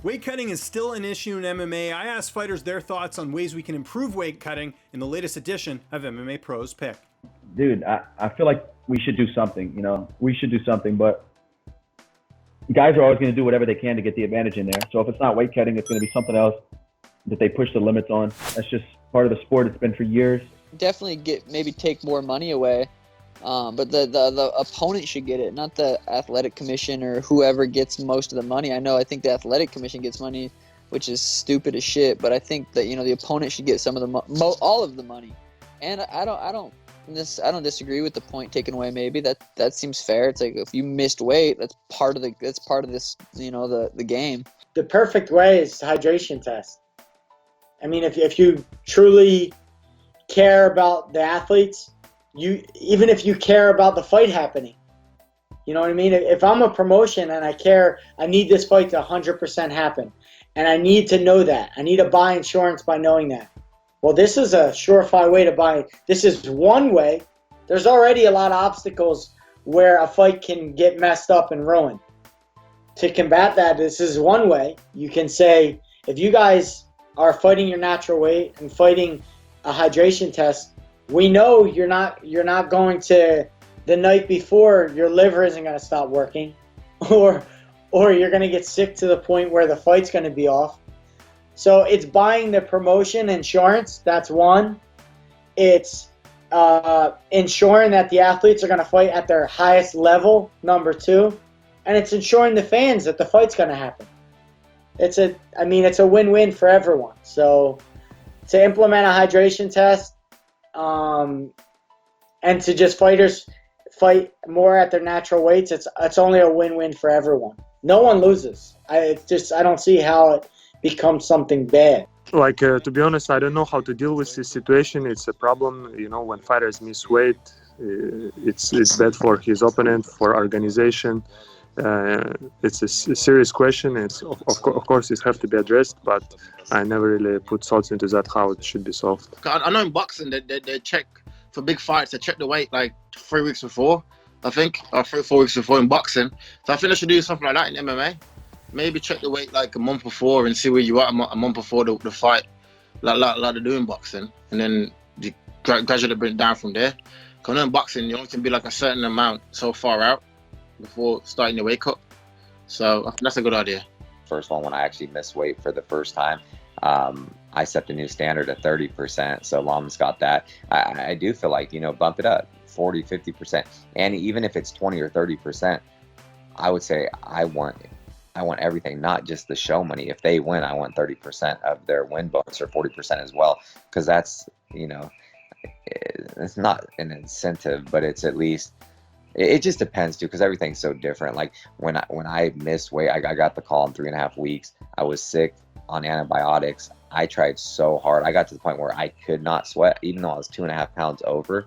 Weight cutting is still an issue in MMA. I asked fighters their thoughts on ways we can improve weight cutting in the latest edition of MMA Pros Pick. Dude, I feel like we should do something, We should do something, but guys are always going to do whatever they can to get the advantage in there. So if it's not weight cutting, it's going to be something else that they push the limits on. That's just part of the sport. It's been for years. Definitely maybe take more money away. But the opponent should get it, not the athletic commission or whoever gets most of the money. I think the athletic commission gets money, which is stupid as shit. But I think that the opponent should get some of the all of the money. And I don't disagree with the point taken away. Maybe that seems fair. It's like if you missed weight, that's part of this the game. The perfect way is hydration test. I mean, if you truly care about the athletes. Even if you care about the fight happening, you know what I mean? If I'm a promotion and I need this fight to 100% happen, and I need to know that. I need to buy insurance by knowing that. Well, this is a surefire way to buy it. This is one way. There's already a lot of obstacles where a fight can get messed up and ruined. To combat that, this is one way. You can say, if you guys are fighting your natural weight and fighting a hydration test, we know you're not going to, the night before, your liver isn't going to stop working, or you're going to get sick to the point where the fight's going to be off. So it's buying the promotion insurance. That's one. It's ensuring that the athletes are going to fight at their highest level, number two. And it's ensuring the fans that the fight's going to happen. It's a win-win for everyone. So to implement a hydration test, and to just fighters fight more at their natural weights, it's only a win-win for everyone. No one loses. I don't see how it becomes something bad. To be honest, I don't know how to deal with this situation. It's a problem, when fighters miss weight, it's bad for his opponent, for organization. It's a serious question. It's of course it have to be addressed, but I never really put thoughts into that, how it should be solved. I know in boxing they check for big fights. They check the weight like 3 weeks before, I think, or 3-4 weeks before in boxing. So I think they should do something like that in MMA. Maybe check the weight like a month before and see where you are a month before the fight, like they do in boxing, and then you gradually bring it down from there. Because I know in boxing you only can be like a certain amount so far out before starting your weight cut. So I think that's a good idea. First one, when I actually missed weight for the first time, I set the new standard at 30%. So Lom's got that. I do feel like, bump it up 40, 50%. And even if it's 20 or 30%, I would say I want everything, not just the show money. If they win, I want 30% of their win bonus or 40% as well. Because that's, it's not an incentive, but it's at least, it just depends too, because everything's so different. Like when I missed weight, I got the call in 3.5 weeks. I was sick on antibiotics. I tried so hard. I got to the point where I could not sweat, even though I was 2.5 pounds over.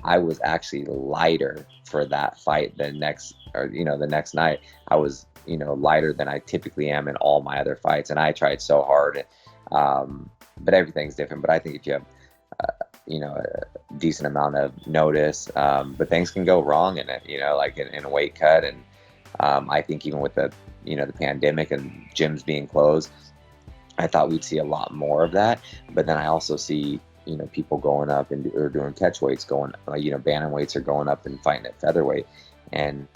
I was actually lighter for that fight the next night. I was, lighter than I typically am in all my other fights, and I tried so hard. But everything's different. But I think if you have a decent amount of notice, but things can go wrong in it, like in a weight cut. And I think even with the pandemic and gyms being closed, I thought we'd see a lot more of that. But then I also see, people going up or doing catch weights, bantamweights are going up and fighting at featherweight. And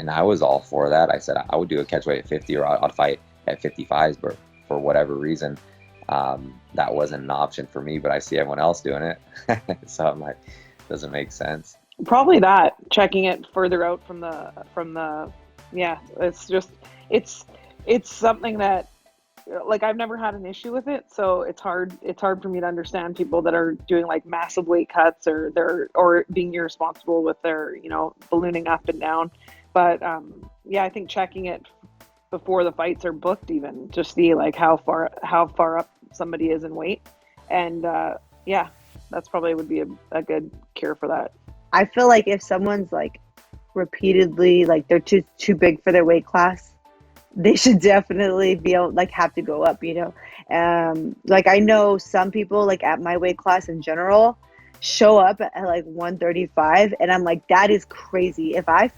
I was all for that. I said I would do a catch weight at 50, or I'd fight at 55s, but for whatever reason, that wasn't an option for me, but I see everyone else doing it. So I'm like, doesn't make sense. Probably that, checking it further out from the it's just, it's something that, like, I've never had an issue with it. So it's hard for me to understand people that are doing like massive weight cuts or being irresponsible with their, ballooning up and down. But I think checking it before the fights are booked, even just see like how far up somebody is in weight, and that's probably would be a good cure for that. I feel like if someone's like repeatedly like they're too big for their weight class, they should definitely be able, like, have to go up, like I know some people like at my weight class in general show up at like 135, and I'm like, that is crazy. If I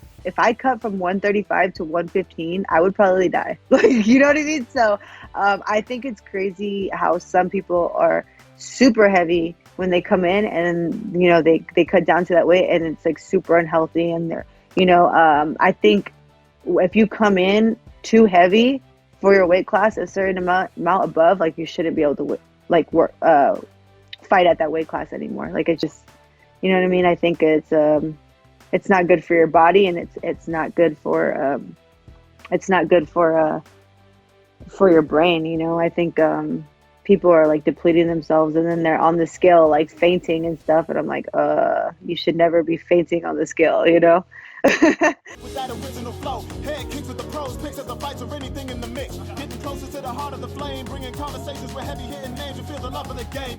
cut from 135 to 115, I would probably die. Like, you know what I mean? So I think it's crazy how some people are super heavy when they come in, and you know they cut down to that weight, and it's like super unhealthy, and they're, you know, I think if you come in too heavy for your weight class, a certain amount above, like, you shouldn't be able to like work fight at that weight class anymore. Like, it just, you know what I mean? I think it's not good for your body, and it's not good for for your brain. You know, I think people are like depleting themselves, and then they're on the scale like fainting and stuff, and I'm like, you should never be fainting on the scale, you know. With that original flow, head kicks with the pros, picks of the fights or anything in the mix. Getting closer to the heart of the flame, bringing conversations with heavy hitting names. You feel the love of the game.